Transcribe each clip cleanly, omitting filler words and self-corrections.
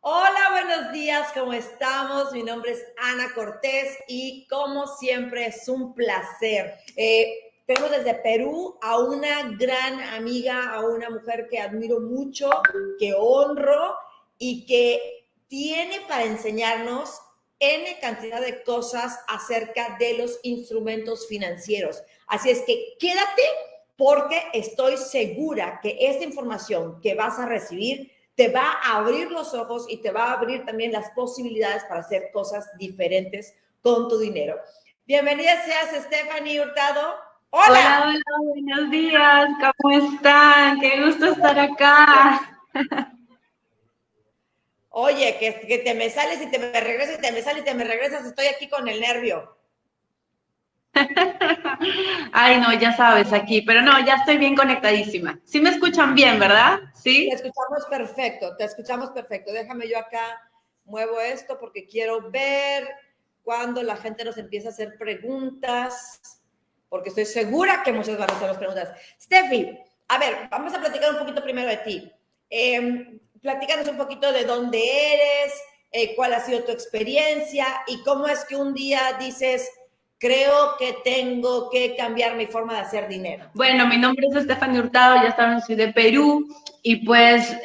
Hola, buenos días, ¿cómo estamos? Mi nombre es Ana Cortés y como siempre es un placer. Tenemos desde Perú a una gran amiga, a una mujer que admiro mucho, que honro y que tiene para enseñarnos N cantidad de cosas acerca de los instrumentos financieros. Así es que quédate porque estoy segura que esta información que vas a recibir te va a abrir los ojos y te va a abrir también las posibilidades para hacer cosas diferentes con tu dinero. Bienvenida seas, Stephanie Hurtado. Hola, ¡Hola! hola, buenos días, ¿cómo están? Qué gusto estar acá. Oye, que te me sales y te me regresas y te me sales y te me regresas. Estoy aquí con el nervio. Ay, no, ya sabes, aquí, pero no, ya estoy bien conectadísima. Sí me escuchan bien, ¿verdad? Te Sí. escuchamos perfecto, te escuchamos perfecto. Déjame yo acá, muevo esto porque quiero ver cuando la gente nos empieza a hacer preguntas, porque estoy segura que muchas van a hacer preguntas. Steffi, a ver, vamos a platicar un poquito primero de ti. Platícanos un poquito de dónde eres, cuál ha sido tu experiencia y cómo es que un día dices, creo que tengo que cambiar mi forma de hacer dinero. Bueno, mi nombre es Stephanie Hurtado, ya saben, soy de Perú y pues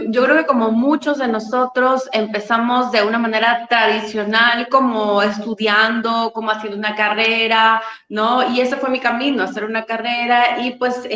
yo creo que como muchos de nosotros empezamos de una manera tradicional, como estudiando, como haciendo una carrera, ¿no? Y ese fue mi camino, hacer una carrera y pues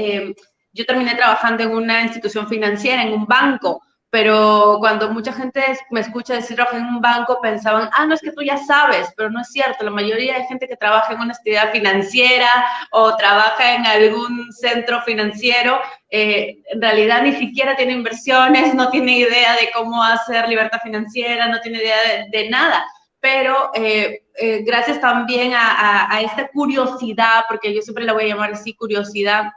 yo terminé trabajando en una institución financiera, en un banco. Pero cuando mucha gente me escucha decir trabajar en un banco, pensaban, no, es que tú ya sabes, pero no es cierto. La mayoría de gente que trabaja en una actividad financiera o trabaja en algún centro financiero, en realidad ni siquiera tiene inversiones, no tiene idea de cómo hacer libertad financiera, no tiene idea de nada. Pero gracias también a esta curiosidad, porque yo siempre la voy a llamar así, curiosidad,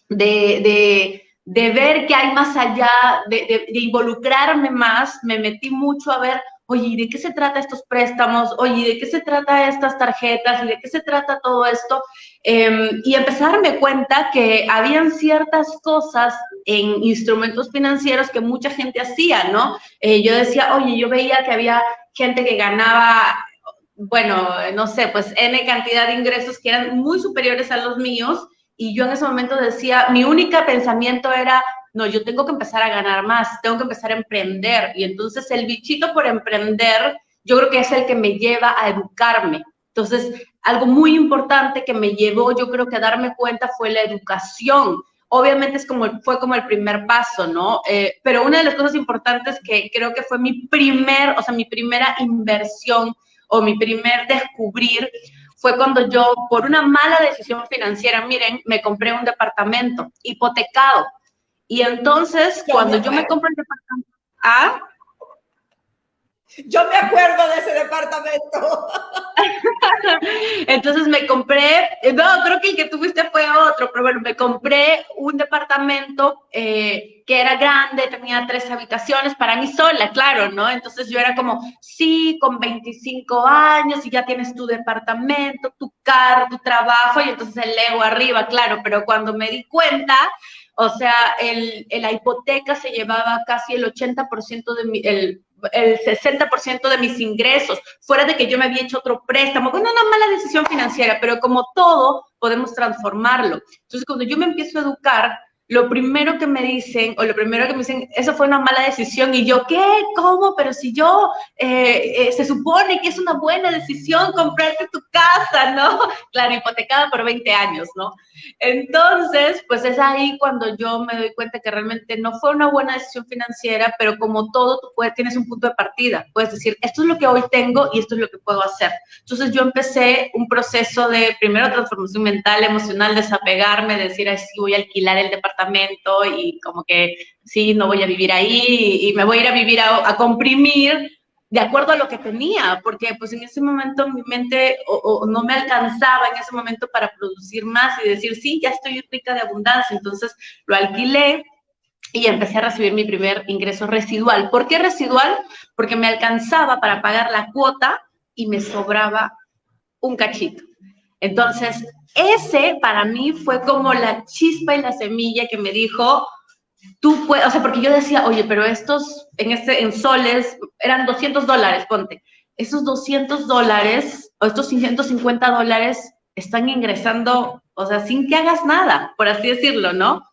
de ver qué hay más allá, de involucrarme más, me metí mucho a ver, oye, ¿de qué se trata estos préstamos? Oye, ¿de qué se trata estas tarjetas? ¿Y de qué se trata todo esto? Y empecé a darme cuenta que habían ciertas cosas en instrumentos financieros que mucha gente hacía, ¿no? Yo decía, oye, yo veía que había gente que ganaba, bueno, no sé, pues N cantidad de ingresos que eran muy superiores a los míos, y yo en ese momento decía, mi único pensamiento era, no, yo tengo que empezar a ganar más, tengo que empezar a emprender. Y entonces el bichito por emprender, yo creo que es el que me lleva a educarme. Entonces, algo muy importante que me llevó, yo creo que a darme cuenta fue la educación. Obviamente fue como el primer paso, ¿no? Pero una de las cosas importantes que creo que fue mi primera inversión o mi primer descubrir fue cuando yo, por una mala decisión financiera, miren, me compré un departamento hipotecado. Y entonces, Yo me cuando yo me acuerdo. compré el departamento, ¿ah? Yo me acuerdo de ese departamento. Entonces me compré, no, creo que el que tuviste fue otro, pero bueno, me compré un departamento que era grande, tenía 3 habitaciones para mí sola, claro, ¿no? Entonces yo era como, sí, con 25 años y ya tienes tu departamento, tu carro, tu trabajo, y entonces el ego arriba, claro, pero cuando me di cuenta, o sea, la hipoteca se llevaba casi el 80% el 60% de mis ingresos, fuera de que yo me había hecho otro préstamo, con una mala decisión financiera, pero como todo, podemos transformarlo. Entonces, cuando yo me empiezo a educar, lo primero que me dicen, eso fue una mala decisión, y yo, ¿qué? ¿Cómo? Pero si yo, se supone que es una buena decisión comprarte tu casa, ¿no? Claro, hipotecada por 20 años, ¿no? Entonces, pues es ahí cuando yo me doy cuenta que realmente no fue una buena decisión financiera, pero como todo, tienes un punto de partida. Puedes decir, esto es lo que hoy tengo y esto es lo que puedo hacer. Entonces yo empecé un proceso de, primero, transformación mental, emocional, desapegarme, decir, así voy a alquilar el departamento y como que sí, no voy a vivir ahí y me voy a ir a vivir a comprimir de acuerdo a lo que tenía, porque pues en ese momento mi mente o no me alcanzaba en ese momento para producir más y decir, sí, ya estoy rica de abundancia. Entonces lo alquilé y empecé a recibir mi primer ingreso residual. ¿Por qué residual? Porque me alcanzaba para pagar la cuota y me sobraba un cachito. Entonces, ese para mí fue como la chispa y la semilla que me dijo, tú puedes, o sea, porque yo decía, oye, pero estos en soles eran $200, ponte. Esos $200 o estos $150 están ingresando, o sea, sin que hagas nada, por así decirlo, ¿no?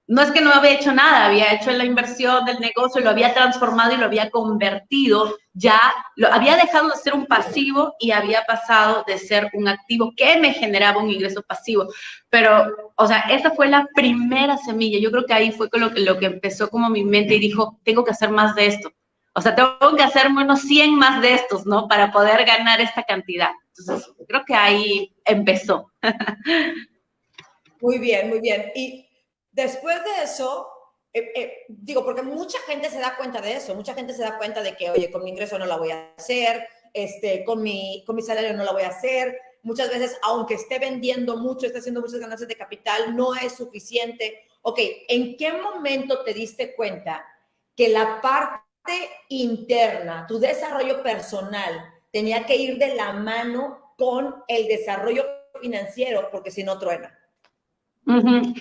No es que no había hecho nada, había hecho la inversión del negocio, lo había transformado y lo había convertido, ya lo había dejado de ser un pasivo y había pasado de ser un activo que me generaba un ingreso pasivo. Pero, o sea, esa fue la primera semilla. Yo creo que ahí fue con lo que empezó como mi mente y dijo, tengo que hacer más de esto. O sea, tengo que hacer unos 100 más de estos, ¿no? Para poder ganar esta cantidad. Entonces, creo que ahí empezó. Muy bien, muy bien. Y después de eso, digo, porque mucha gente se da cuenta de eso, mucha gente se da cuenta de que, oye, con mi ingreso no la voy a hacer, con mi salario no la voy a hacer. Muchas veces, aunque esté vendiendo mucho, esté haciendo muchas ganancias de capital, no es suficiente. Ok, ¿en qué momento te diste cuenta que la parte interna, tu desarrollo personal, tenía que ir de la mano con el desarrollo financiero? Porque si no, truena. Uh-huh.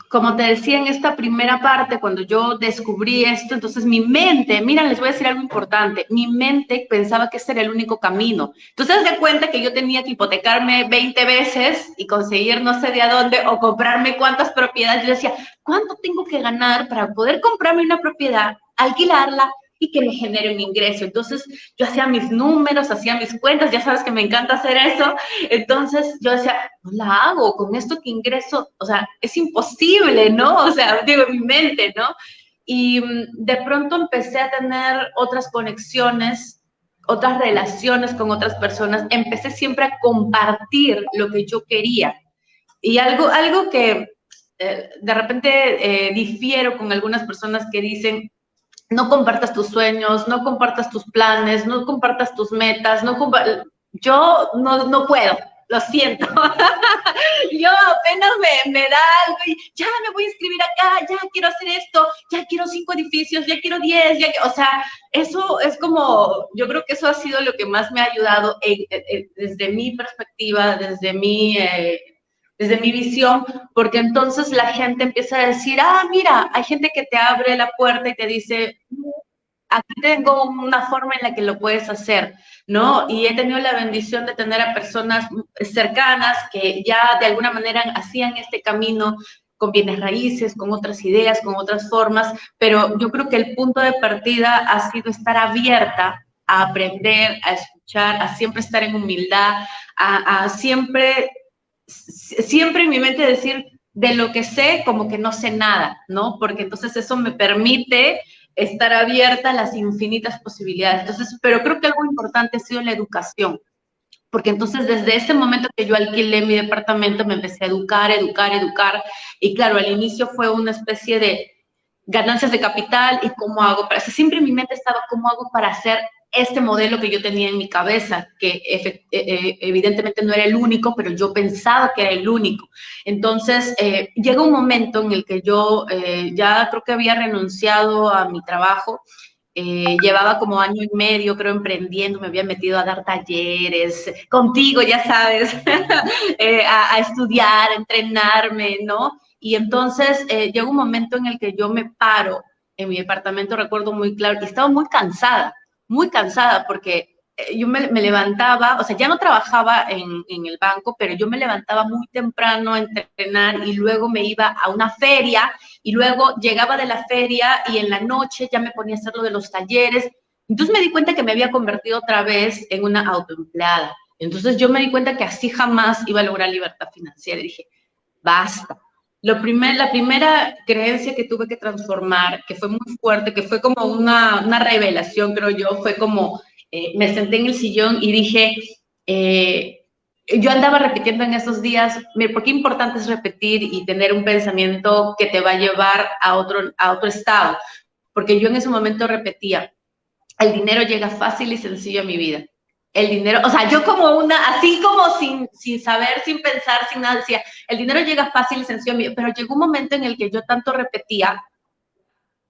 Como te decía en esta primera parte, cuando yo descubrí esto, entonces mi mente, mira, les voy a decir algo importante, mi mente pensaba que ese era el único camino. Entonces, haz de cuenta que yo tenía que hipotecarme 20 veces y conseguir no sé de a dónde o comprarme cuántas propiedades. Yo decía, ¿cuánto tengo que ganar para poder comprarme una propiedad, alquilarla y que me genere un ingreso? Entonces, yo hacía mis números, hacía mis cuentas, ya sabes que me encanta hacer eso. Entonces, yo decía, no la hago, con esto que ingreso, o sea, es imposible, ¿no? O sea, digo, en mi mente, ¿no? Y de pronto empecé a tener otras conexiones, otras relaciones con otras personas, empecé siempre a compartir lo que yo quería. Y algo que de repente difiero con algunas personas que dicen, no compartas tus sueños, no compartas tus planes, no compartas tus metas, yo no puedo, lo siento. Yo apenas me da algo y ya me voy a inscribir acá, ya quiero hacer esto, ya quiero 5 edificios, ya quiero 10, o sea, eso es como, yo creo que eso ha sido lo que más me ha ayudado desde mi perspectiva, desde mi visión, porque entonces la gente empieza a decir, mira, hay gente que te abre la puerta y te dice, aquí tengo una forma en la que lo puedes hacer, ¿no? Y he tenido la bendición de tener a personas cercanas que ya de alguna manera hacían este camino con bienes raíces, con otras ideas, con otras formas, pero yo creo que el punto de partida ha sido estar abierta a aprender, a escuchar, a siempre estar en humildad, a siempre en mi mente decir, de lo que sé, como que no sé nada, ¿no? Porque entonces eso me permite estar abierta a las infinitas posibilidades. Entonces, pero creo que algo importante ha sido la educación, porque entonces desde ese momento que yo alquilé mi departamento me empecé a educar, y claro, al inicio fue una especie de ganancias de capital y cómo hago para, siempre en mi mente estaba cómo hago para hacer este modelo que yo tenía en mi cabeza, que evidentemente no era el único, pero yo pensaba que era el único. Entonces, llega un momento en el que yo ya creo que había renunciado a mi trabajo, llevaba como año y medio, creo, emprendiendo, me había metido a dar talleres, contigo, ya sabes, a estudiar, a entrenarme, ¿no? Y entonces llega un momento en el que yo me paro en mi departamento, recuerdo muy claro, y estaba muy cansada, porque yo me levantaba, o sea, ya no trabajaba en el banco, pero yo me levantaba muy temprano a entrenar y luego me iba a una feria y luego llegaba de la feria y en la noche ya me ponía a hacer lo de los talleres. Entonces me di cuenta que me había convertido otra vez en una autoempleada. Entonces yo me di cuenta que así jamás iba a lograr libertad financiera y dije, basta. La primera creencia que tuve que transformar, que fue muy fuerte, que fue como una revelación, creo yo, fue como, me senté en el sillón y dije, yo andaba repitiendo en esos días, ¿por qué importante es repetir y tener un pensamiento que te va a llevar a otro estado? Porque yo en ese momento repetía, el dinero llega fácil y sencillo a mi vida. El dinero, o sea, yo como así como sin saber, sin pensar, sin nada, decía, el dinero llega fácil y sencillo a mi vida, pero llegó un momento en el que yo tanto repetía,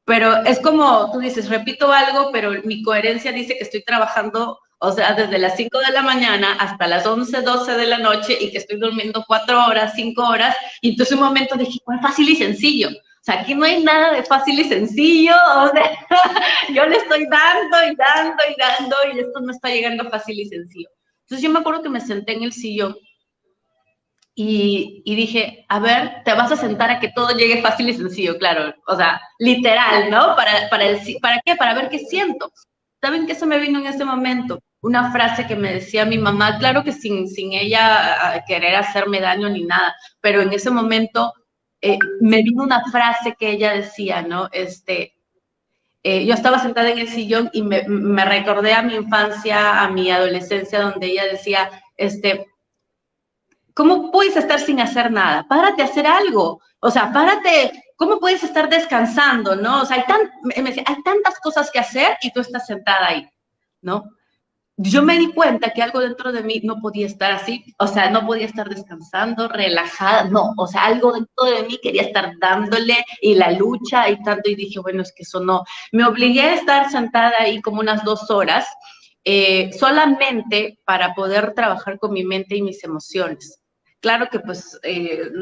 pero es como tú dices, repito algo, pero mi coherencia dice que estoy trabajando, o sea, desde las 5 de la mañana hasta las 11, 12 de la noche y que estoy durmiendo 4 horas, 5 horas, y entonces un momento dije, ¿cuál fácil y sencillo? O sea, aquí no hay nada de fácil y sencillo, o sea, yo le estoy dando y dando y dando y esto no está llegando fácil y sencillo. Entonces yo me acuerdo que me senté en el sillón y dije, a ver, te vas a sentar a que todo llegue fácil y sencillo, claro, o sea, literal, ¿no? ¿Para qué? Para ver qué siento. ¿Saben qué se me vino en ese momento? Una frase que me decía mi mamá, claro que sin ella querer hacerme daño ni nada, pero en ese momento me vino una frase que ella decía, ¿no? Yo estaba sentada en el sillón y me recordé a mi infancia, a mi adolescencia, donde ella decía, ¿cómo puedes estar sin hacer nada? Párate a hacer algo. O sea, párate. ¿Cómo puedes estar descansando, no? O sea, me decía, hay tantas cosas que hacer y tú estás sentada ahí, ¿no? Yo me di cuenta que algo dentro de mí no podía estar así, o sea, no podía estar descansando, relajada, no, o sea, algo dentro de mí quería estar dándole y la lucha y tanto, y dije, bueno, es que eso no. Me obligué a estar sentada ahí como unas 2 horas, solamente para poder trabajar con mi mente y mis emociones. Claro que pues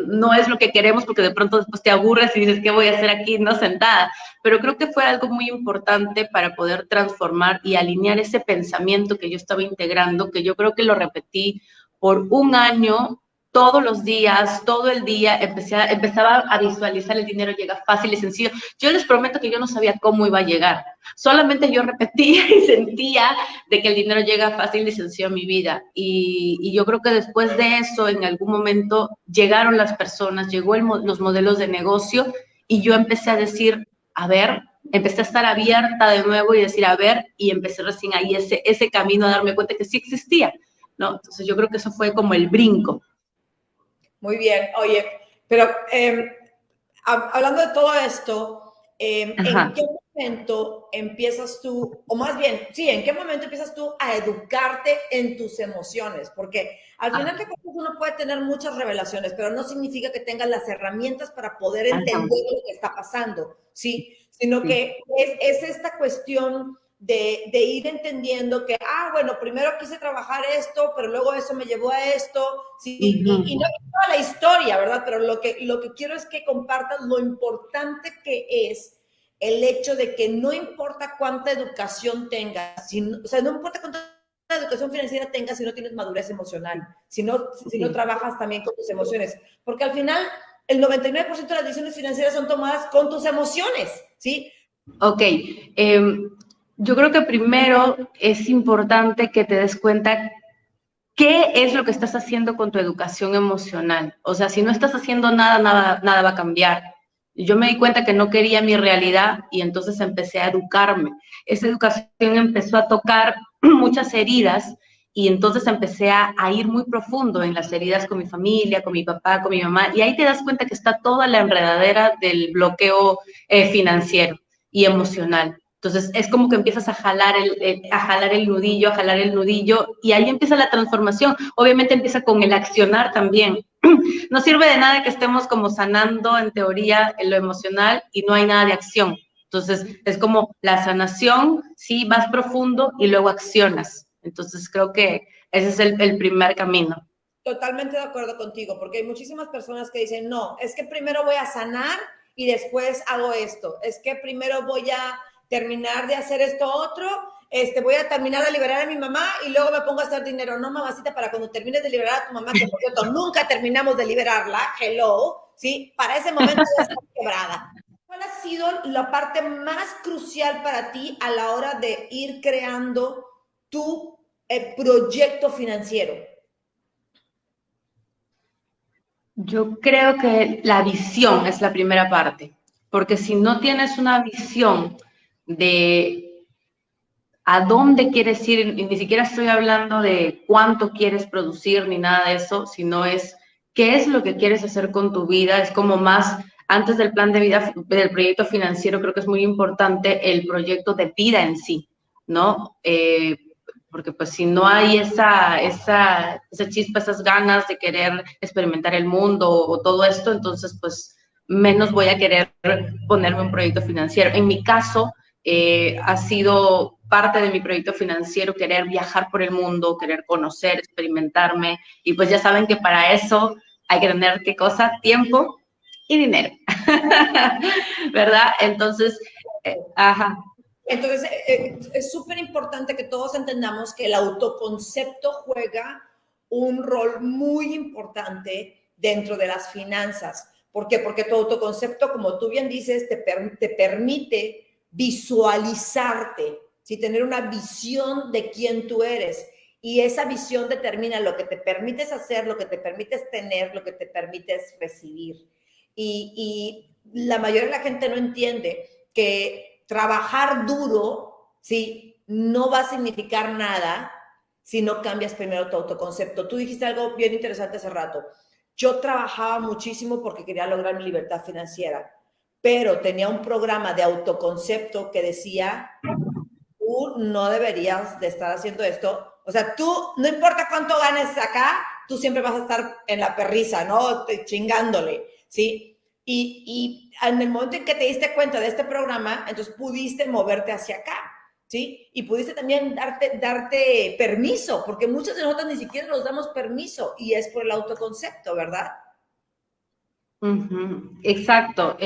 no es lo que queremos porque de pronto después te aburres y dices, ¿qué voy a hacer aquí no sentada? Pero creo que fue algo muy importante para poder transformar y alinear ese pensamiento que yo estaba integrando, que yo creo que lo repetí por un año, todos los días, todo el día, empezaba a visualizar el dinero llega fácil y sencillo. Yo les prometo que yo no sabía cómo iba a llegar, solamente yo repetía y sentía de que el dinero llega fácil y sencillo a mi vida. Y yo creo que después de eso, en algún momento, llegaron las personas, los modelos de negocio y yo empecé a decir, a ver, empecé a estar abierta de nuevo y decir, a ver, y empecé recién ahí ese camino a darme cuenta que sí existía, ¿no? Entonces yo creo que eso fue como el brinco. Muy bien, oye, pero hablando de todo esto, ¿en qué momento empiezas tú, o más bien, sí, en qué momento empiezas tú a educarte en tus emociones? Porque al final de cuentas uno puede tener muchas revelaciones, pero no significa que tengas las herramientas para poder entender lo que está pasando, ¿sí? Sino que es esta cuestión de ir entendiendo que, bueno, primero quise trabajar esto, pero luego eso me llevó a esto, ¿sí? Y no toda la historia, ¿verdad? Pero lo que quiero es que compartas lo importante que es el hecho de que no importa cuánta educación tengas, o sea, no importa cuánta educación financiera tengas si no tienes madurez emocional, si no trabajas también con tus emociones, porque al final el 99% de las decisiones financieras son tomadas con tus emociones, ¿sí? Ok, yo creo que primero es importante que te des cuenta qué es lo que estás haciendo con tu educación emocional. O sea, si no estás haciendo nada, nada va a cambiar. Yo me di cuenta que no quería mi realidad y entonces empecé a educarme. Esa educación empezó a tocar muchas heridas y entonces empecé a ir muy profundo en las heridas con mi familia, con mi papá, con mi mamá, y ahí te das cuenta que está toda la enredadera del bloqueo financiero y emocional. Entonces es como que empiezas a jalar el nudillo, y ahí empieza la transformación. Obviamente empieza con el accionar también. No sirve de nada que estemos como sanando en teoría en lo emocional y no hay nada de acción. Entonces es como la sanación, sí, vas profundo y luego accionas. Entonces creo que ese es el primer camino. Totalmente de acuerdo contigo, porque hay muchísimas personas que dicen, no, es que primero voy a sanar y después hago esto, es que primero voy a terminar de hacer esto otro, voy a terminar de liberar a mi mamá y luego me pongo a hacer dinero. No, mamacita, para cuando termines de liberar a tu mamá, que por cierto nunca terminamos de liberarla, hello, ¿sí? Para ese momento ya está quebrada. ¿Cuál ha sido la parte más crucial para ti a la hora de ir creando tu proyecto financiero? Yo creo que la visión es la primera parte, porque si no tienes una visión de a dónde quieres ir, y ni siquiera estoy hablando de cuánto quieres producir ni nada de eso, sino es qué es lo que quieres hacer con tu vida, es como más, antes del plan de vida, del proyecto financiero, creo que es muy importante el proyecto de vida en sí, ¿no? Porque pues si no hay esa chispa, esas ganas de querer experimentar el mundo o todo esto, entonces pues menos voy a querer ponerme un proyecto financiero. En mi caso, ha sido parte de mi proyecto financiero querer viajar por el mundo, querer conocer, experimentarme, y pues ya saben que para eso hay que tener, ¿qué cosa? Tiempo y dinero. ¿verdad? Entonces, ajá. Entonces, es súper importante que todos entendamos que el autoconcepto juega un rol muy importante dentro de las finanzas. ¿Por qué? Porque tu autoconcepto, como tú bien dices, te permite visualizarte, ¿sí? Tener una visión de quién tú eres. Y esa visión determina lo que te permites hacer, lo que te permites tener, lo que te permites recibir. Y la mayoría de la gente no entiende que trabajar duro, ¿sí? No va a significar nada si no cambias primero tu autoconcepto. Tú dijiste algo bien interesante hace rato. Yo trabajaba muchísimo porque quería lograr mi libertad financiera, pero tenía un programa de autoconcepto que decía, tú no deberías de estar haciendo esto. O sea, tú, no importa cuánto ganes acá, tú siempre vas a estar en la perrisa, ¿no? Chingándole, ¿sí? Y en el momento en que te diste cuenta de este programa, entonces pudiste moverte hacia acá, ¿sí? Y pudiste también darte permiso, porque muchos de nosotros ni siquiera nos damos permiso, y es por el autoconcepto, ¿verdad? Exacto.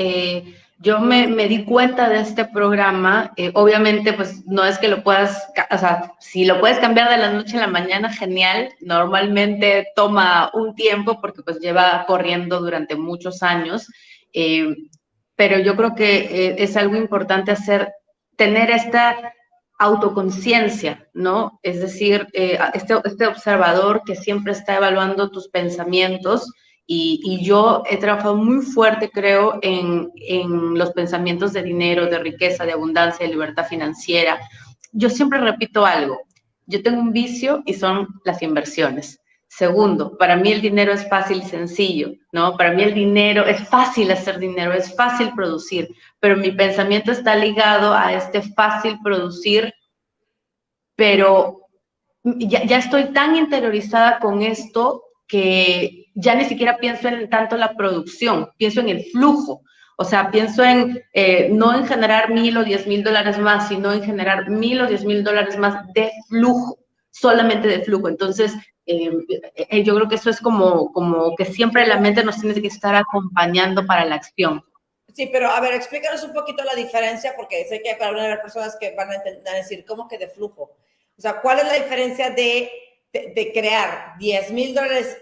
Yo me di cuenta de este programa. Obviamente, pues no es que lo puedas, o sea, si lo puedes cambiar de la noche a la mañana, genial. Normalmente toma un tiempo porque pues lleva corriendo durante muchos años. Eh, pero yo creo que es algo importante tener esta autoconciencia, ¿no? Es decir, este observador que siempre está evaluando tus pensamientos. Y yo he trabajado muy fuerte, creo, en los pensamientos de dinero, de riqueza, de abundancia, de libertad financiera. Yo siempre repito algo. Yo tengo un vicio y son las inversiones. Segundo, para mí el dinero es fácil y sencillo, ¿no? Para mí el dinero es fácil hacer dinero, es fácil producir, pero mi pensamiento está ligado a este fácil producir, pero ya estoy tan interiorizada con esto que ya ni siquiera pienso en tanto la producción, pienso en el flujo. O sea, pienso en no en generar $1,000 o $10,000 más, sino en generar $1,000 o $10,000 más de flujo, solamente de flujo. Entonces, yo creo que eso es como que siempre la mente nos tiene que estar acompañando para la acción. Sí, pero a ver, explícanos un poquito la diferencia, porque sé que para haber personas que van a decir, ¿cómo que de flujo? O sea, ¿cuál es la diferencia de crear $10,000,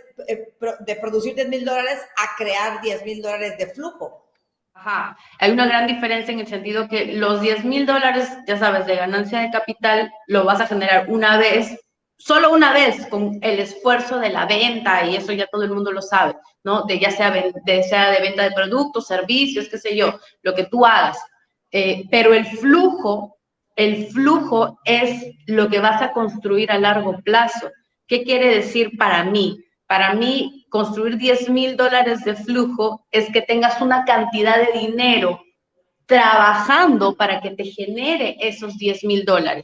de producir $10,000 a crear $10,000 de flujo? Ajá. Hay una gran diferencia en el sentido que los $10,000, ya sabes, de ganancia de capital, lo vas a generar una vez, solo una vez, con el esfuerzo de la venta, y eso ya todo el mundo lo sabe, ¿no? Ya sea de venta de productos, servicios, qué sé yo, lo que tú hagas. Pero el flujo es lo que vas a construir a largo plazo. ¿Qué quiere decir para mí? Para mí, construir $10,000 de flujo es que tengas una cantidad de dinero trabajando para que te genere esos $10,000,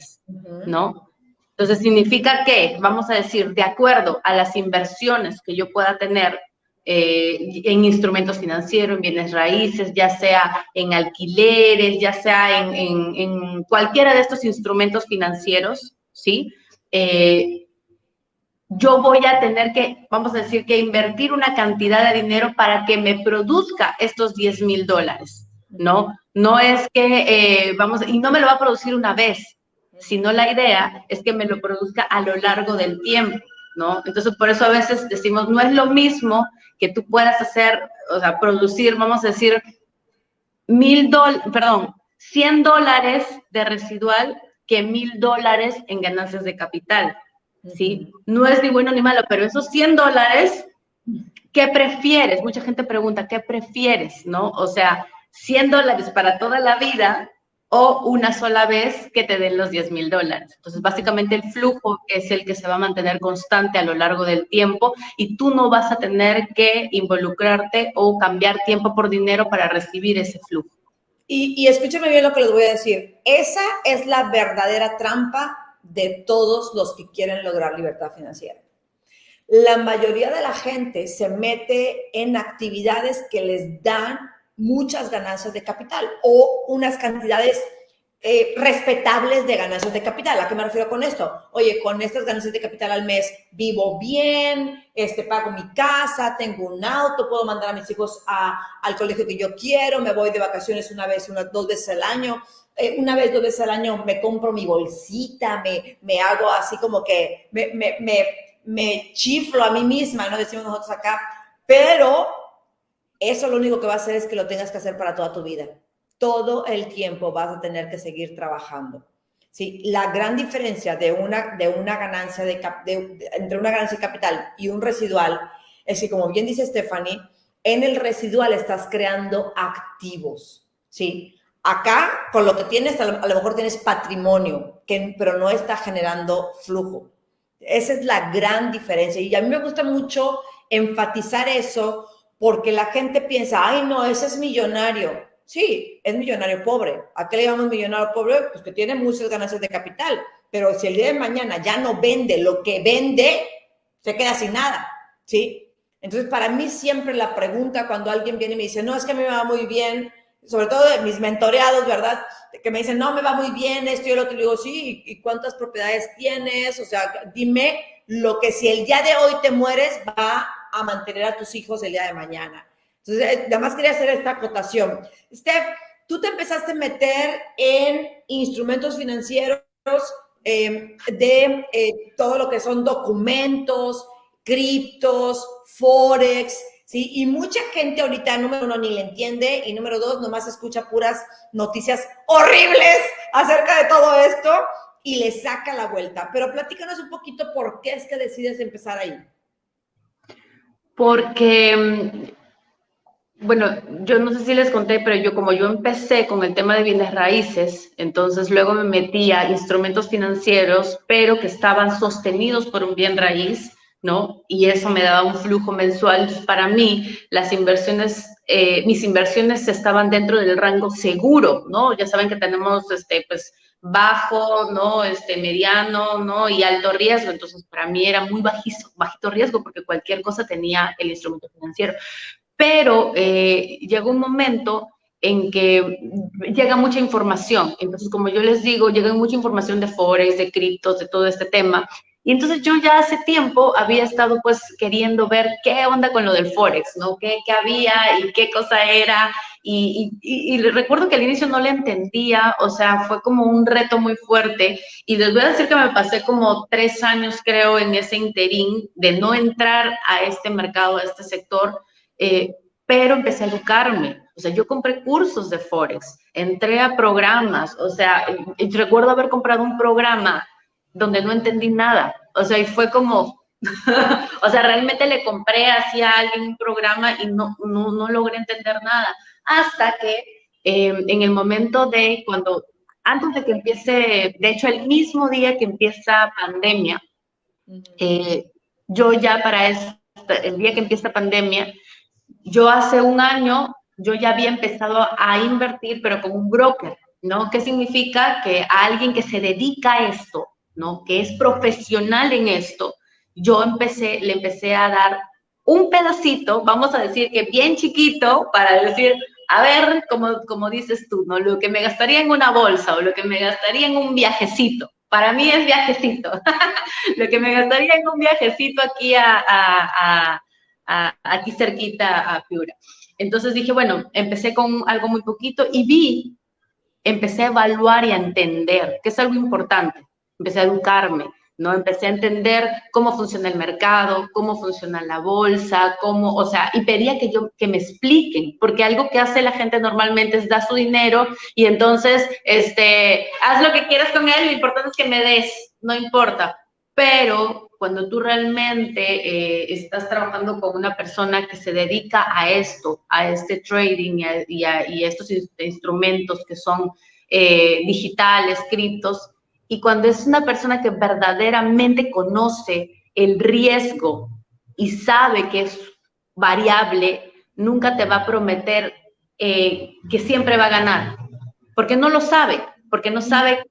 ¿no? Entonces significa que, vamos a decir, de acuerdo a las inversiones que yo pueda tener en instrumentos financieros, en bienes raíces, ya sea en alquileres, ya sea en cualquiera de estos instrumentos financieros, ¿sí? Yo voy a tener que, vamos a decir, que invertir una cantidad de dinero para que me produzca estos $10,000, ¿no? No es que, y no me lo va a producir una vez, sino la idea es que me lo produzca a lo largo del tiempo, ¿no? Entonces, por eso a veces decimos, no es lo mismo que tú puedas hacer, o sea, producir, vamos a decir, $100 de residual que $1,000 en ganancias de capital. ¿Sí? No es ni bueno ni malo, pero esos $100, ¿qué prefieres? Mucha gente pregunta, ¿qué prefieres? ¿No? O sea, $100 para toda la vida o una sola vez que te den los $10,000. Entonces, básicamente el flujo es el que se va a mantener constante a lo largo del tiempo y tú no vas a tener que involucrarte o cambiar tiempo por dinero para recibir ese flujo. Y escúchame bien lo que les voy a decir. Esa es la verdadera trampa de todos los que quieren lograr libertad financiera. La mayoría de la gente se mete en actividades que les dan muchas ganancias de capital o unas cantidades respetables de ganancias de capital. ¿A qué me refiero con esto? Oye, con estas ganancias de capital al mes vivo bien, pago mi casa, tengo un auto, puedo mandar a mis hijos al colegio que yo quiero, me voy de vacaciones dos veces al año. Una vez, 2 veces al año me compro mi bolsita, me hago así como que me chiflo a mí misma, ¿no? Decimos nosotros acá, pero eso lo único que va a hacer es que lo tengas que hacer para toda tu vida. Todo el tiempo vas a tener que seguir trabajando. ¿Sí? La gran diferencia de una ganancia entre una ganancia de capital y un residual es que, como bien dice Stephanie, en el residual estás creando activos. ¿Sí? Acá, con lo que tienes, a lo mejor tienes patrimonio, pero no está generando flujo. Esa es la gran diferencia. Y a mí me gusta mucho enfatizar eso porque la gente piensa, ay, no, ese es millonario. Sí, es millonario pobre. ¿A qué le llamamos millonario pobre? Pues que tiene muchas ganancias de capital. Pero si el día de mañana ya no vende lo que vende, se queda sin nada. ¿Sí? Entonces, para mí siempre la pregunta cuando alguien viene y me dice, no, es que a mí me va muy bien, sobre todo de mis mentoreados, ¿verdad? Que me dicen, no, me va muy bien esto y el otro. Y digo, sí, ¿y cuántas propiedades tienes? O sea, dime lo que si el día de hoy te mueres va a mantener a tus hijos el día de mañana. Entonces, además quería hacer esta acotación. Steph, tú te empezaste a meter en instrumentos financieros todo lo que son documentos, criptos, forex, ¿sí? Y mucha gente ahorita, número uno, ni le entiende, y número dos, nomás escucha puras noticias horribles acerca de todo esto y le saca la vuelta. Pero platícanos un poquito por qué es que decides empezar ahí. Porque, bueno, yo no sé si les conté, pero como yo empecé con el tema de bienes raíces, entonces luego me metí a instrumentos financieros, pero que estaban sostenidos por un bien raíz, ¿no? Y eso me daba un flujo mensual. Entonces, para mí, mis inversiones estaban dentro del rango seguro, ¿no? Ya saben que tenemos, pues, bajo, ¿no? Mediano, ¿no? Y alto riesgo. Entonces, para mí era muy bajito riesgo porque cualquier cosa tenía el instrumento financiero. Pero llega un momento en que llega mucha información. Entonces, como yo les digo, llega mucha información de forex, de criptos, de todo este tema. Y entonces yo ya hace tiempo había estado pues queriendo ver qué onda con lo del forex, ¿no? ¿Qué había y qué cosa era? Y recuerdo que al inicio no le entendía, o sea, fue como un reto muy fuerte. Y les voy a decir que me pasé como 3 años, creo, en ese interín de no entrar a este mercado, a este sector, pero empecé a educarme. O sea, yo compré cursos de Forex, entré a programas, o sea, recuerdo haber comprado un programa donde no entendí nada. O sea, y fue como, o sea, realmente le compré así a alguien un programa y no logré entender nada. Hasta que en el momento antes de que empiece, de hecho, el mismo día que empieza pandemia, yo ya el día que empieza pandemia, yo hace un año, yo ya había empezado a invertir, pero con un broker, ¿no? ¿Qué significa? Que a alguien que se dedica a esto, ¿no? Que es profesional en esto, le empecé a dar un pedacito, vamos a decir que bien chiquito, para decir, a ver, como dices tú, ¿no? Lo que me gastaría en una bolsa o lo que me gastaría en un viajecito. Para mí es viajecito. Lo que me gastaría en un viajecito aquí aquí cerquita a Piura. Entonces dije, bueno, empecé con algo muy poquito y empecé a evaluar y a entender, que es algo importante. Empecé a educarme, ¿no? Empecé a entender cómo funciona el mercado, cómo funciona la bolsa, o sea, y pedía que me expliquen, porque algo que hace la gente normalmente es dar su dinero y entonces, haz lo que quieras con él, lo importante es que me des, no importa. Pero cuando tú realmente estás trabajando con una persona que se dedica a esto, a este trading y a estos instrumentos que son digitales, criptos, y cuando es una persona que verdaderamente conoce el riesgo y sabe que es variable, nunca te va a prometer que siempre va a ganar, porque no lo sabe, porque no sabe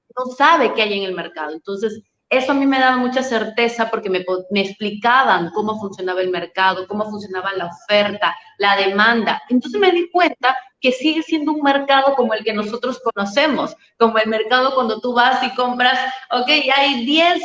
qué hay en el mercado. Entonces, eso a mí me daba mucha certeza porque me explicaban cómo funcionaba el mercado, cómo funcionaba la oferta, la demanda. Entonces me di cuenta que sigue siendo un mercado como el que nosotros conocemos, como el mercado cuando tú vas y compras, ok, hay 10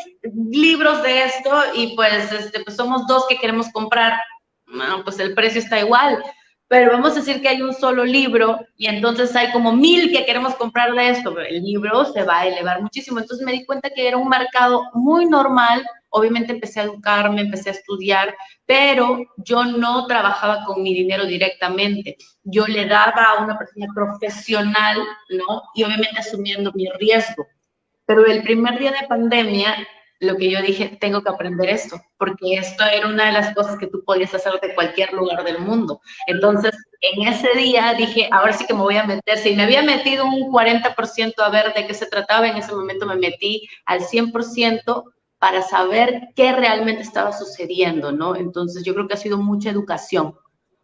libros de esto y pues somos 2 que queremos comprar, bueno, pues el precio está igual, pero vamos a decir que hay un solo libro y entonces hay como 1000 que queremos comprar de esto, pero el libro se va a elevar muchísimo. Entonces me di cuenta que era un mercado muy normal. Obviamente empecé a educarme, empecé a estudiar, pero yo no trabajaba con mi dinero directamente. Yo le daba a una persona profesional, ¿no? Y obviamente asumiendo mi riesgo. Pero el primer día de pandemia, lo que yo dije, tengo que aprender esto, porque esto era una de las cosas que tú podías hacer de cualquier lugar del mundo. Entonces, en ese día dije, ahora sí que me voy a meter. Si me había metido un 40% a ver de qué se trataba, en ese momento me metí al 100% para saber qué realmente estaba sucediendo, ¿no? Entonces, yo creo que ha sido mucha educación.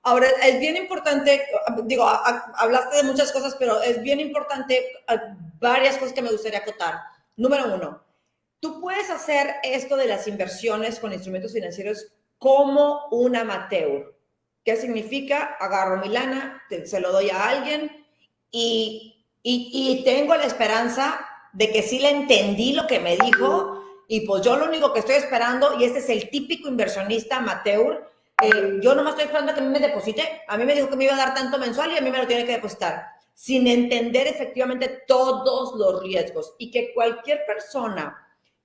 Ahora, es bien importante, digo, hablaste de muchas cosas, pero es bien importante varias cosas que me gustaría acotar. Número uno, tú puedes hacer esto de las inversiones con instrumentos financieros como un amateur. ¿Qué significa? Agarro mi lana, se lo doy a alguien y tengo la esperanza de que sí le entendí lo que me dijo y pues yo lo único que estoy esperando, y este es el típico inversionista amateur, yo nomás estoy esperando a que a mí me deposite. A mí me dijo que me iba a dar tanto mensual y a mí me lo tiene que depositar, sin entender efectivamente todos los riesgos. Y que cualquier persona,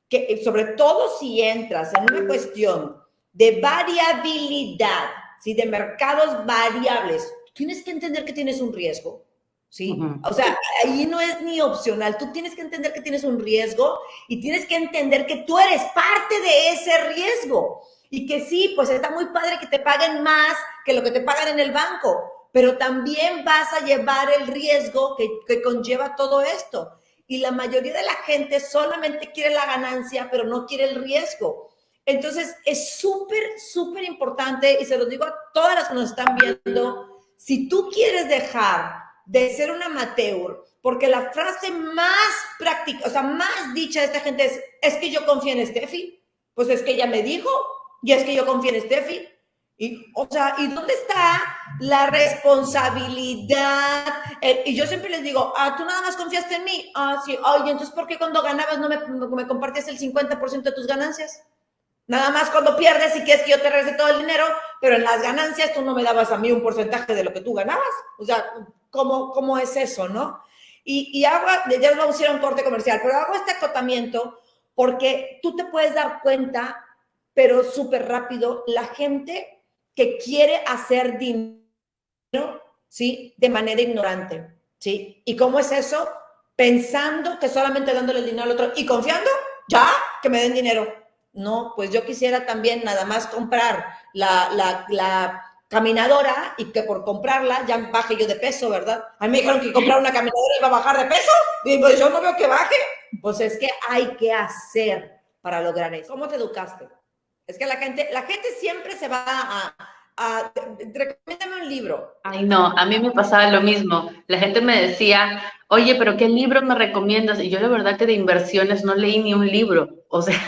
que sobre todo si entras en una cuestión de variabilidad, ¿sí? De mercados variables, tienes que entender que tienes un riesgo, ¿sí? O sea, ahí no es ni opcional. Tú tienes que entender que tienes un riesgo y tienes que entender que tú eres parte de ese riesgo. Y que sí, pues está muy padre que te paguen más que lo que te pagan en el banco, pero también vas a llevar el riesgo que conlleva todo esto. Y la mayoría de la gente solamente quiere la ganancia, pero no quiere el riesgo. Entonces, es súper, súper importante, y se los digo a todas las que nos están viendo, si tú quieres dejar de ser un amateur, porque la frase más práctica, o sea, más dicha de esta gente es que yo confío en Steffi, pues es que ella me dijo, y es que yo confío en Steffi. Y, o sea, ¿y dónde está la responsabilidad? Y yo siempre les digo, tú nada más confiaste en mí. Sí. Oye, entonces, ¿por qué cuando ganabas no me compartías el 50% de tus ganancias? Nada más cuando pierdes y quieres que yo te regrese todo el dinero, pero en las ganancias tú no me dabas a mí un porcentaje de lo que tú ganabas. O sea, ¿cómo es eso, no? Y hago, ya nos vamos a ir a un corte comercial, pero hago este acotamiento porque tú te puedes dar cuenta, pero súper rápido, la gente que quiere hacer dinero, ¿sí? De manera ignorante, ¿sí? ¿Y cómo es eso? Pensando que solamente dándole el dinero al otro y confiando, ya, que me den dinero. No, pues yo quisiera también nada más comprar la caminadora y que por comprarla ya baje yo de peso, ¿verdad? A mí me dijeron que comprar una caminadora iba a bajar de peso y pues yo no veo que baje. Pues es que hay que hacer para lograr eso. ¿Cómo te educaste? Es que la gente siempre se va recomiéndame un libro. Ay, no, a mí me pasaba lo mismo. La gente me decía, oye, pero ¿qué libro me recomiendas? Y yo la verdad que de inversiones no leí ni un libro. O sea,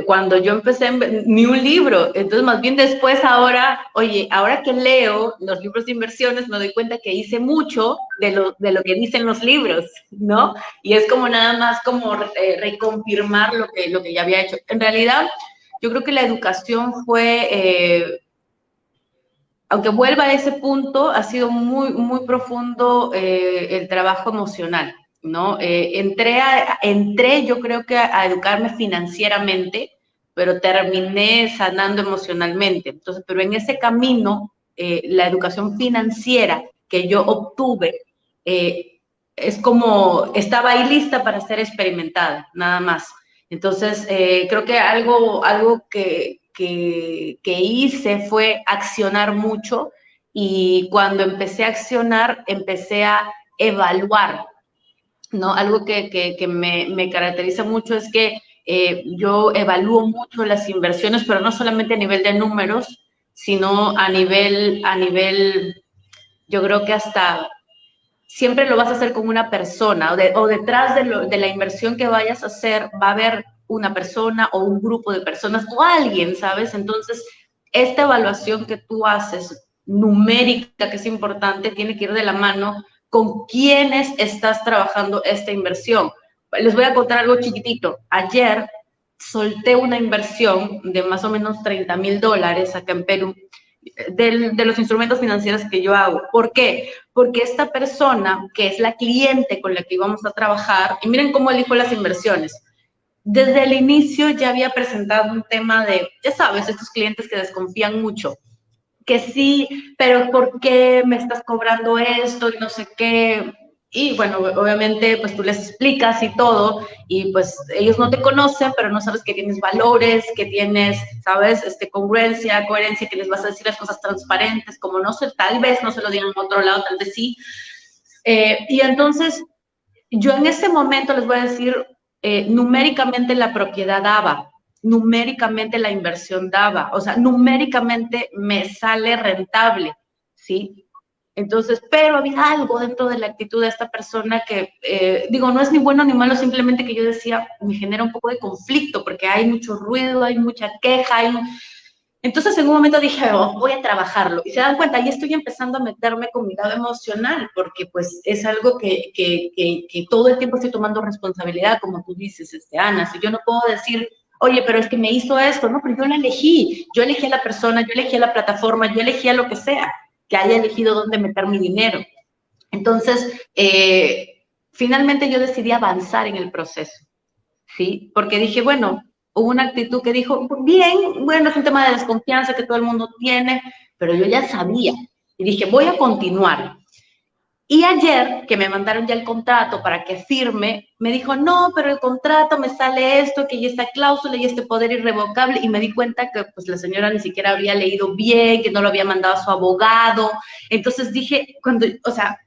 cuando yo empecé, ni un libro. Entonces, más bien después ahora, oye, ahora que leo los libros de inversiones, me doy cuenta que hice mucho de lo que dicen los libros, ¿no? Y es como nada más como reconfirmar lo que ya había hecho. En realidad, yo creo que la educación fue... aunque vuelva a ese punto, ha sido muy, muy profundo el trabajo emocional, ¿no? Entré yo creo que a educarme financieramente, pero terminé sanando emocionalmente. Entonces, pero en ese camino, la educación financiera que yo obtuve, es como, estaba ahí lista para ser experimentada, nada más. Entonces, creo que algo que hice fue accionar mucho y cuando empecé a accionar, empecé a evaluar, ¿no? Algo que me caracteriza mucho es que yo evalúo mucho las inversiones, pero no solamente a nivel de números, sino a nivel, yo creo que hasta siempre lo vas a hacer con una persona o detrás de la inversión que vayas a hacer va a haber una persona o un grupo de personas o alguien, ¿sabes? Entonces, esta evaluación que tú haces numérica, que es importante, tiene que ir de la mano con quiénes estás trabajando esta inversión. Les voy a contar algo chiquitito. Ayer solté una inversión de más o menos $30,000 acá en Perú, de los instrumentos financieros que yo hago. ¿Por qué? Porque esta persona, que es la cliente con la que íbamos a trabajar, y miren cómo elijo las inversiones. Desde el inicio ya había presentado un tema de, ya sabes, estos clientes que desconfían mucho, que sí, pero ¿por qué me estás cobrando esto y no sé qué? Y bueno, obviamente pues tú les explicas y todo, y pues ellos no te conocen, pero no sabes que tienes valores, que tienes, ¿sabes? Congruencia, coherencia, que les vas a decir las cosas transparentes, como no sé, tal vez no se lo digan en otro lado, tal vez sí. Y entonces yo en ese momento les voy a decir, numéricamente la propiedad daba, numéricamente la inversión daba, o sea, numéricamente me sale rentable, ¿sí? Entonces, pero había algo dentro de la actitud de esta persona que, digo, no es ni bueno ni malo, simplemente que yo decía, me genera un poco de conflicto, porque hay mucho ruido, hay mucha queja, entonces, en un momento dije, oh, voy a trabajarlo. Y se dan cuenta, ya estoy empezando a meterme con mi lado emocional, porque pues es algo que todo el tiempo estoy tomando responsabilidad, como tú dices, Ana. Si yo no puedo decir, oye, pero es que me hizo esto, no, pero yo la elegí. Yo elegí a la persona, yo elegí a la plataforma, yo elegí a lo que sea, que haya elegido dónde meter mi dinero. Entonces, finalmente yo decidí avanzar en el proceso, ¿sí? Porque dije, bueno, hubo una actitud que dijo, bien, bueno, es un tema de desconfianza que todo el mundo tiene, pero yo ya sabía. Y dije, voy a continuar. Y ayer, que me mandaron ya el contrato para que firme, me dijo, no, pero el contrato me sale esto, que ya esta cláusula y este poder irrevocable, y me di cuenta que pues la señora ni siquiera había leído bien, que no lo había mandado a su abogado. Entonces dije, o sea,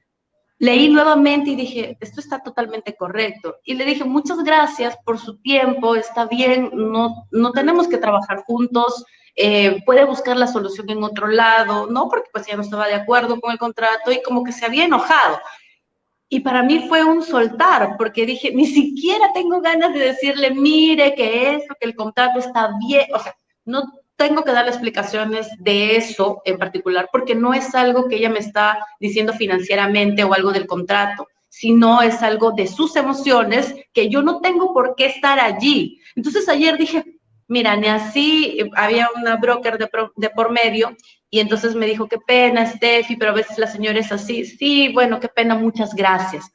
leí nuevamente y dije, esto está totalmente correcto. Y le dije, muchas gracias por su tiempo, está bien, no tenemos que trabajar juntos, puede buscar la solución en otro lado, ¿no? Porque pues ya no estaba de acuerdo con el contrato y como que se había enojado. Y para mí fue un soltar, porque dije, ni siquiera tengo ganas de decirle, mire, que eso, que el contrato está bien, o sea, no tengo que darle explicaciones de eso en particular, porque no es algo que ella me está diciendo financieramente o algo del contrato, sino es algo de sus emociones que yo no tengo por qué estar allí. Entonces ayer dije, mira, ni así, había una broker de por medio, y entonces me dijo, qué pena, Steffi, pero a veces la señora es así. Sí, bueno, qué pena, muchas gracias.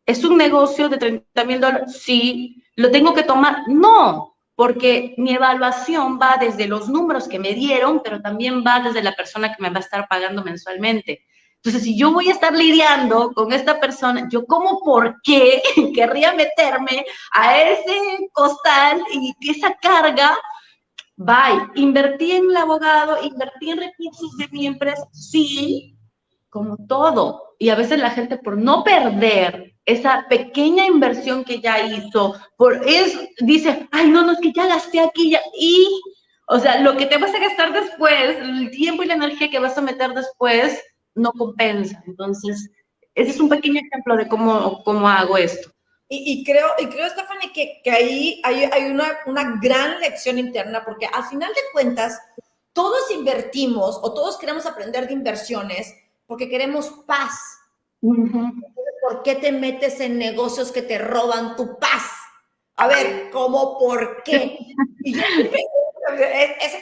¿Es un negocio de $30,000? Sí. ¿Lo tengo que tomar? No, porque mi evaluación va desde los números que me dieron, pero también va desde la persona que me va a estar pagando mensualmente. Entonces, si yo voy a estar lidiando con esta persona, yo como por qué querría meterme a ese costal y esa carga. Bye. Invertí en el abogado, invertí en recursos de mi empresa, sí, como todo. Y a veces la gente por no perder esa pequeña inversión que ya hizo, dice, ay, no, no, es que ya gasté aquí, ya, o sea, lo que te vas a gastar después, el tiempo y la energía que vas a meter después, no compensa. Entonces, ese es un pequeño ejemplo de cómo hago esto. Y creo, Stephanie, que ahí hay una gran lección interna, porque al final de cuentas, todos invertimos o todos queremos aprender de inversiones porque queremos paz. ¿Por qué te metes en negocios que te roban tu paz? A ver, ¿cómo por qué? Y yo,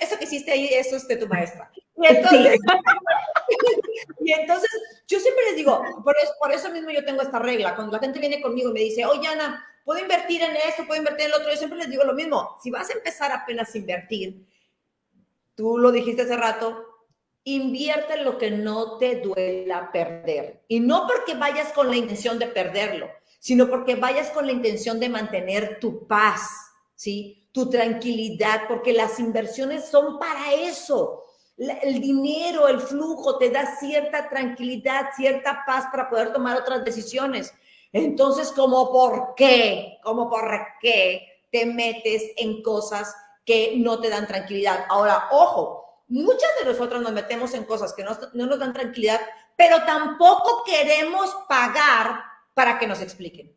eso que hiciste ahí, eso es de tu maestra. Y entonces, y entonces yo siempre les digo, por eso mismo yo tengo esta regla. Cuando la gente viene conmigo y me dice, oye, Ana, ¿puedo invertir en esto? ¿Puedo invertir en lo otro? Yo siempre les digo lo mismo. Si vas a empezar apenas a invertir, tú lo dijiste hace rato, invierte en lo que no te duela perder. Y no porque vayas con la intención de perderlo, sino porque vayas con la intención de mantener tu paz, ¿sí? Tu tranquilidad, porque las inversiones son para eso. El dinero, el flujo te da cierta tranquilidad, cierta paz para poder tomar otras decisiones. Entonces, ¿cómo por qué te metes en cosas que no te dan tranquilidad? Ahora, ojo, muchas de nosotros nos metemos en cosas que no nos dan tranquilidad, pero tampoco queremos pagar para que nos expliquen.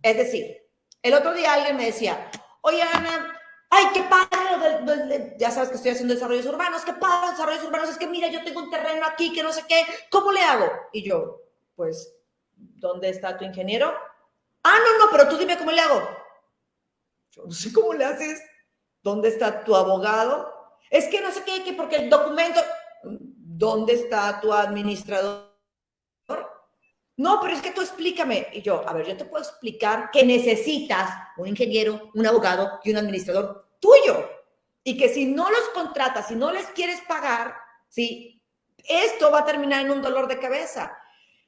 Es decir, el otro día alguien me decía, oye, Ana, ay, qué padre, ya sabes que estoy haciendo desarrollos urbanos, qué padre desarrollos urbanos, es que mira, yo tengo un terreno aquí que no sé qué, ¿cómo le hago? Y yo, pues, ¿dónde está tu ingeniero? Ah, no, pero tú dime cómo le hago. Yo no sé cómo le haces. ¿Dónde está tu abogado? Es que no sé qué, que porque el documento, ¿dónde está tu administrador? No, pero es que tú explícame. Y yo, a ver, yo te puedo explicar que necesitas un ingeniero, un abogado y un administrador tuyo. Y que si no los contratas, si no les quieres pagar, ¿sí? Esto va a terminar en un dolor de cabeza.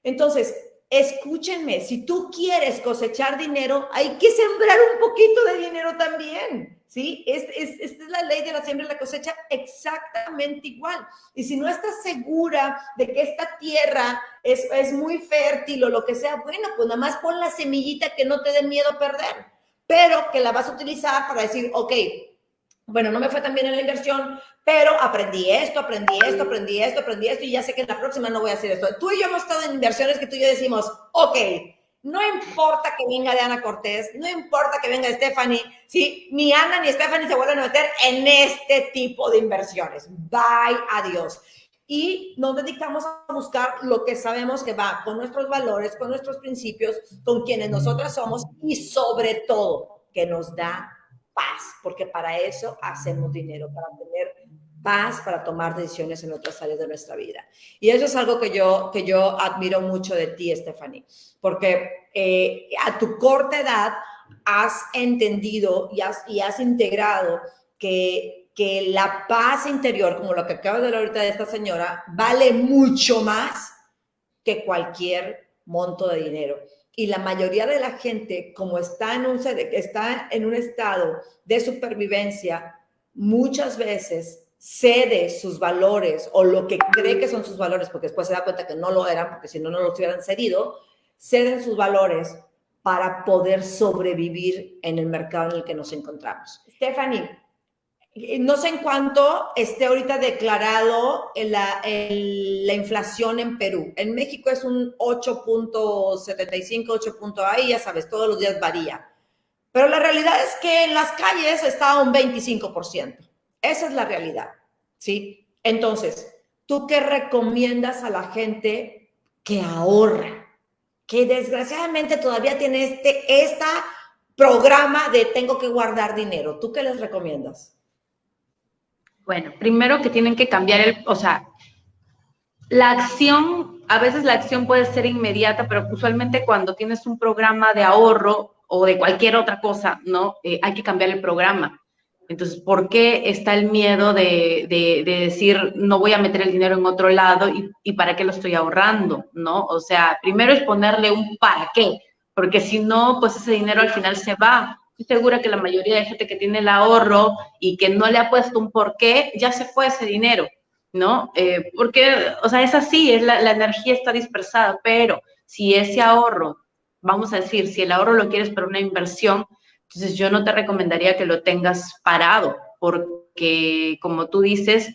Entonces, escúchenme, si tú quieres cosechar dinero, hay que sembrar un poquito de dinero también, ¿sí? Esta es la ley de la siembra y la cosecha exactamente igual. Y si no estás segura de que esta tierra es muy fértil o lo que sea, bueno, pues nada más pon la semillita que no te dé miedo perder, pero que la vas a utilizar para decir, ok, bueno, no me fue tan bien en la inversión, pero aprendí esto, y ya sé que en la próxima no voy a hacer esto. Tú y yo hemos estado en inversiones que tú y yo decimos, ok, no importa que venga de Ana Cortés, no importa que venga de Stephanie, ¿sí? Ni Ana ni Stephanie se vuelven a meter en este tipo de inversiones. Bye, adiós. Y nos dedicamos a buscar lo que sabemos que va con nuestros valores, con nuestros principios, con quienes nosotras somos y sobre todo que nos da paz, porque para eso hacemos dinero, para tener paz, para tomar decisiones en otras áreas de nuestra vida. Y eso es algo que yo admiro mucho de ti, Stephanie, porque a tu corta edad has entendido y has integrado que la paz interior, como lo que acabas de ver ahorita de esta señora, vale mucho más que cualquier monto de dinero. Y la mayoría de la gente, como está en un estado de supervivencia, muchas veces cede sus valores o lo que cree que son sus valores, porque después se da cuenta que no lo eran, porque si no, no los hubieran cedido, ceden sus valores para poder sobrevivir en el mercado en el que nos encontramos. Stephanie, no sé en cuánto esté ahorita declarado la inflación en Perú. En México es un 8.75, 8. Ahí ya sabes, todos los días varía. Pero la realidad es que en las calles está un 25%. Esa es la realidad, ¿sí? Entonces, ¿tú qué recomiendas a la gente que ahorra? Que desgraciadamente todavía tiene este programa de tengo que guardar dinero. ¿Tú qué les recomiendas? Bueno, primero que tienen que cambiar o sea, la acción, a veces la acción puede ser inmediata, pero usualmente cuando tienes un programa de ahorro o de cualquier otra cosa, ¿no? Hay que cambiar el programa. Entonces, ¿por qué está el miedo de decir no voy a meter el dinero en otro lado y para qué lo estoy ahorrando, ¿no? O sea, primero es ponerle un para qué, porque si no, pues ese dinero al final se va. Estoy segura que la mayoría de gente que tiene el ahorro y que no le ha puesto un por qué, ya se fue ese dinero, ¿no? Porque, o sea, es así, la energía está dispersada, pero si ese ahorro, vamos a decir, si el ahorro lo quieres para una inversión, entonces yo no te recomendaría que lo tengas parado, porque como tú dices,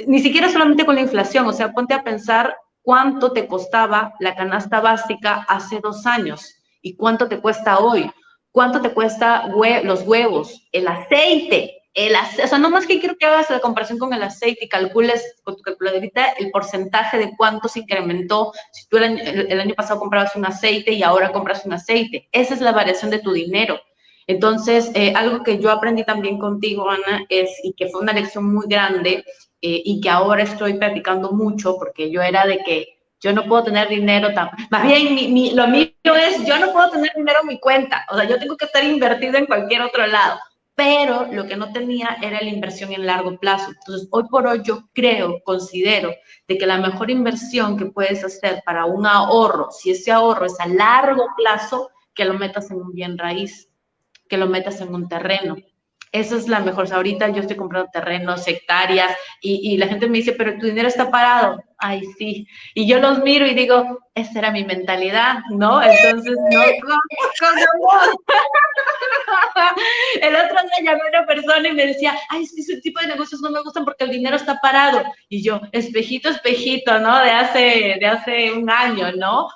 ni siquiera solamente con la inflación, o sea, ponte a pensar cuánto te costaba la canasta básica hace 2 años y cuánto te cuesta hoy, cuánto te cuesta los huevos, el aceite, o sea, no más que quiero que hagas la comparación con el aceite y calcules con tu calculadorita el porcentaje de cuánto se incrementó si tú el año pasado comprabas un aceite y ahora compras un aceite. Esa es la variación de tu dinero. Entonces, algo que yo aprendí también contigo, Ana, y que fue una lección muy grande, y que ahora estoy practicando mucho, porque yo era de que yo no puedo tener dinero más bien lo mío es, yo no puedo tener dinero en mi cuenta, o sea, yo tengo que estar invertido en cualquier otro lado, pero lo que no tenía era la inversión en largo plazo. Entonces, hoy por hoy yo considero de que la mejor inversión que puedes hacer para un ahorro, si ese ahorro es a largo plazo, que lo metas en un bien raíz, que lo metas en un terreno. Esa es la mejor. O sea, ahorita yo estoy comprando terrenos, hectáreas, y la gente me dice, pero tu dinero está parado. Ay, sí. Y yo los miro y digo, esa era mi mentalidad, ¿no? Entonces, no, con amor. El otro día llamé a una persona y me decía, ay, es que ese tipo de negocios no me gustan porque el dinero está parado. Y yo, espejito, espejito, ¿no? De hace un año, ¿no?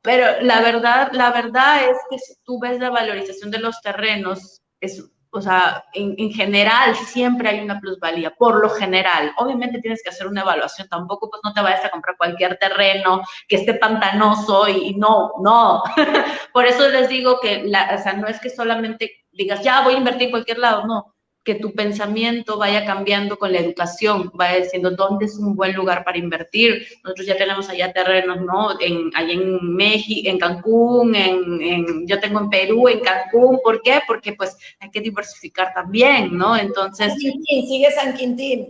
Pero la verdad es que si tú ves la valorización de los terrenos, es o sea, en general siempre hay una plusvalía, por lo general. Obviamente tienes que hacer una evaluación, tampoco pues no te vayas a comprar cualquier terreno que esté pantanoso y no, no. Por eso les digo que, o sea, no es que solamente digas, ya voy a invertir en cualquier lado, no, que tu pensamiento vaya cambiando con la educación, vaya diciendo dónde es un buen lugar para invertir. Nosotros ya tenemos allá terrenos, ¿no? Allá en México, en Cancún, yo tengo en Perú, en Cancún. ¿Por qué? Porque pues hay que diversificar también, ¿no? Entonces... San Quintín, sigue San Quintín.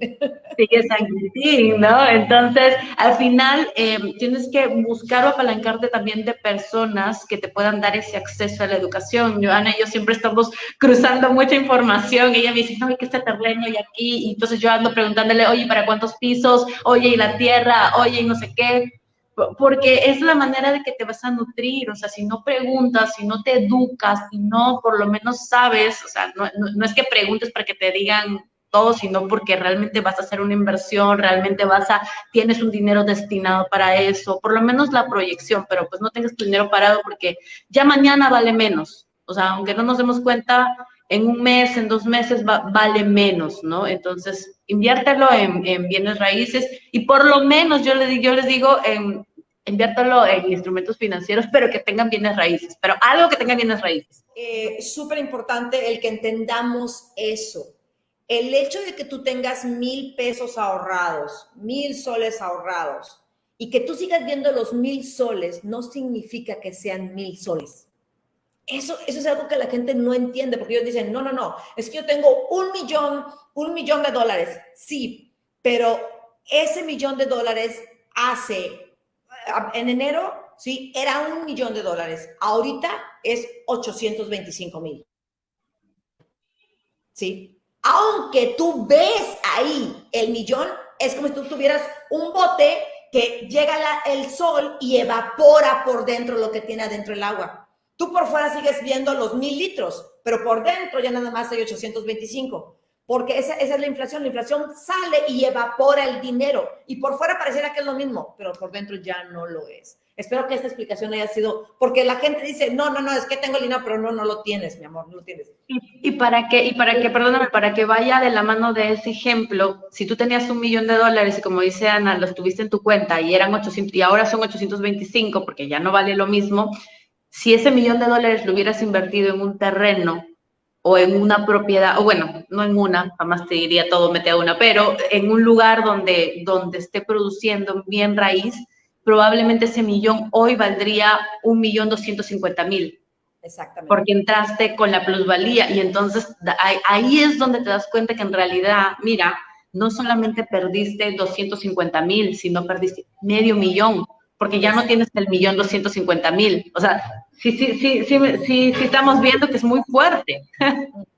Sigue San Quintín, ¿no? Entonces, al final, tienes que buscar o apalancarte también de personas que te puedan dar ese acceso a la educación. Joana y yo siempre estamos cruzando mucha información. Ella me dice, no, que este terreno y aquí. Y entonces yo ando preguntándole, oye, ¿para cuántos pisos? Oye, ¿y la tierra? Oye, y no sé qué. Porque es la manera de que te vas a nutrir. O sea, si no preguntas, si no te educas, si no por lo menos sabes, o sea, no es que preguntes para que te digan todo, sino porque realmente vas a hacer una inversión, realmente tienes un dinero destinado para eso, por lo menos la proyección, pero pues no tengas tu dinero parado porque ya mañana vale menos. O sea, aunque no nos demos cuenta, en un mes, en 2 meses vale menos, ¿no? Entonces, inviértelo en bienes raíces y por lo menos yo les digo, inviértalo en instrumentos financieros, pero que tengan bienes raíces, pero algo que tenga bienes raíces. Súper importante el que entendamos eso. El hecho de que tú tengas 1,000 pesos ahorrados, 1,000 soles ahorrados, y que tú sigas viendo los 1,000 soles, no significa que sean 1,000 soles. Eso es algo que la gente no entiende, porque ellos dicen, no, es que yo tengo un millón de dólares. Sí, pero ese millón de dólares en enero, sí, era $1 millón. Ahorita es 825,000. ¿Sí? Aunque tú ves ahí el millón, es como si tú tuvieras un bote que llega el sol y evapora por dentro lo que tiene adentro el agua. Tú por fuera sigues viendo los 1,000 litros, pero por dentro ya nada más hay 825. Porque esa es la inflación. La inflación sale y evapora el dinero. Y por fuera pareciera que es lo mismo, pero por dentro ya no lo es. Espero que esta explicación haya sido, porque la gente dice, no, es que tengo el dinero, pero no lo tienes, mi amor, no lo tienes. Perdóname, para que vaya de la mano de ese ejemplo, si tú tenías $1 millón y como dice Ana, los tuviste en tu cuenta y eran 800 y ahora son 825 porque ya no vale lo mismo, si ese $1 millón lo hubieras invertido en un terreno o en una propiedad, o bueno, no en una, jamás te diría todo mete a una, pero en un lugar donde esté produciendo bien raíz, probablemente ese millón hoy valdría 1.250.000. Exactamente. Porque entraste con la plusvalía y entonces ahí es donde te das cuenta que en realidad, mira, no solamente perdiste 250.000, sino perdiste medio millón, porque ya no tienes el 1.250.000. O sea, sí estamos viendo que es muy fuerte.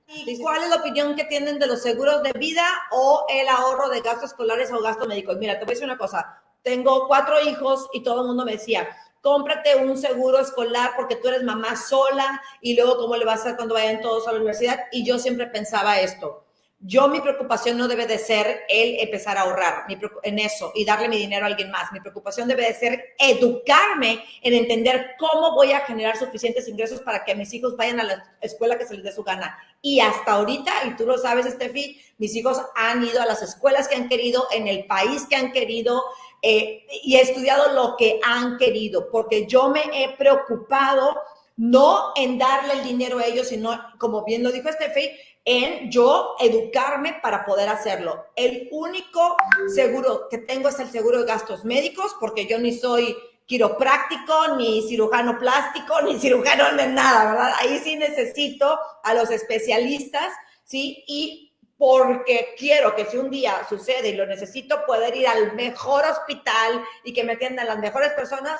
¿Y cuál es la opinión que tienen de los seguros de vida o el ahorro de gastos escolares o gastos médicos? Mira, te voy a decir una cosa. Tengo 4 hijos y todo el mundo me decía, cómprate un seguro escolar porque tú eres mamá sola y luego cómo le vas a hacer cuando vayan todos a la universidad. Y yo siempre pensaba esto. Mi preocupación no debe de ser el empezar a ahorrar en eso y darle mi dinero a alguien más. Mi preocupación debe de ser educarme en entender cómo voy a generar suficientes ingresos para que mis hijos vayan a la escuela que se les dé su gana. Y hasta ahorita, y tú lo sabes, Steffi, mis hijos han ido a las escuelas que han querido, en el país que han querido, y he estudiado lo que han querido, porque yo me he preocupado no en darle el dinero a ellos, sino, como bien lo dijo Steffi, en yo educarme para poder hacerlo. El único seguro que tengo es el seguro de gastos médicos, porque yo ni soy quiropráctico, ni cirujano plástico, ni cirujano de nada, ¿verdad? Ahí sí necesito a los especialistas, ¿sí? Y porque quiero que si un día sucede y lo necesito, poder ir al mejor hospital y que me atiendan las mejores personas,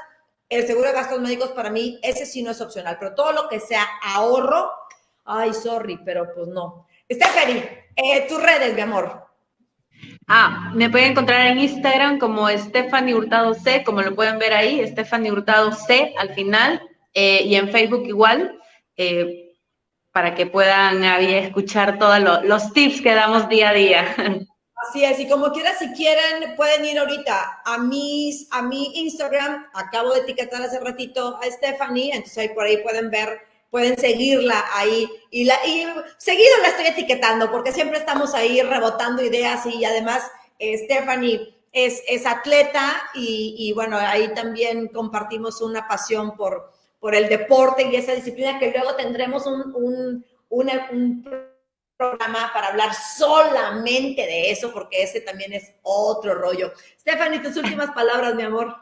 el seguro de gastos médicos para mí, ese sí no es opcional, pero todo lo que sea ahorro, ay, sorry, pero pues no. Stephanie, tus redes, mi amor. Me pueden encontrar en Instagram como Stephanie Hurtado C, como lo pueden ver ahí, Stephanie Hurtado C al final, y en Facebook igual, para que puedan escuchar todos los tips que damos día a día. Así es, y como quiera, si quieren, pueden ir ahorita a mi Instagram. Acabo de etiquetar hace ratito a Stephanie, entonces ahí por ahí pueden ver pueden seguirla ahí y seguido la estoy etiquetando porque siempre estamos ahí rebotando ideas y además Stephanie es atleta y bueno, ahí también compartimos una pasión por el deporte y esa disciplina que luego tendremos un programa para hablar solamente de eso, porque ese también es otro rollo. Stephanie, tus últimas palabras, mi amor.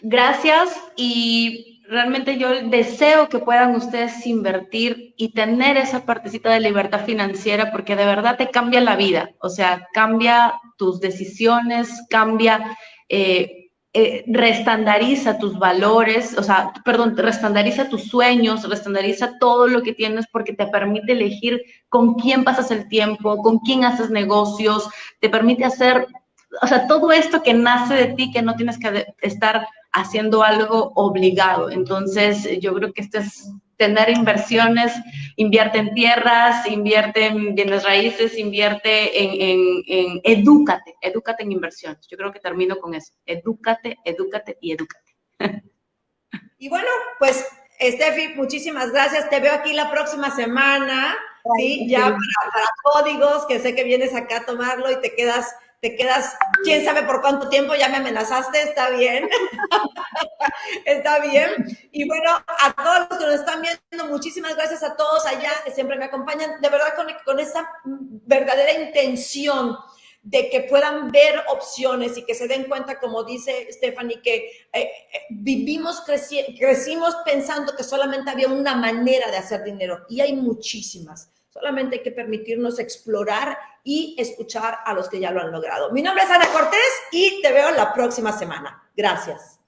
Gracias y realmente yo deseo que puedan ustedes invertir y tener esa partecita de libertad financiera porque de verdad te cambia la vida, o sea, cambia tus decisiones, cambia, restandariza tus valores, o sea, perdón, restandariza tus sueños, restandariza todo lo que tienes porque te permite elegir con quién pasas el tiempo, con quién haces negocios, te permite hacer, o sea, todo esto que nace de ti, que no tienes que estar haciendo algo obligado. Entonces, yo creo que esto es tener inversiones, invierte en tierras, invierte en bienes raíces, invierte edúcate en inversiones. Yo creo que termino con eso. Edúcate, edúcate y edúcate. Y bueno, pues, Steffi, muchísimas gracias. Te veo aquí la próxima semana, ¿sí? Ya para códigos, que sé que vienes acá a tomarlo y te quedas, quién sabe por cuánto tiempo, ya me amenazaste, está bien. Está bien. Y bueno, a todos los que nos están viendo, muchísimas gracias a todos allá que siempre me acompañan, de verdad con esa verdadera intención de que puedan ver opciones y que se den cuenta, como dice Stephanie, que crecimos pensando que solamente había una manera de hacer dinero y hay muchísimas. Solamente hay que permitirnos explorar y escuchar a los que ya lo han logrado. Mi nombre es Ana Cortés y te veo la próxima semana. Gracias.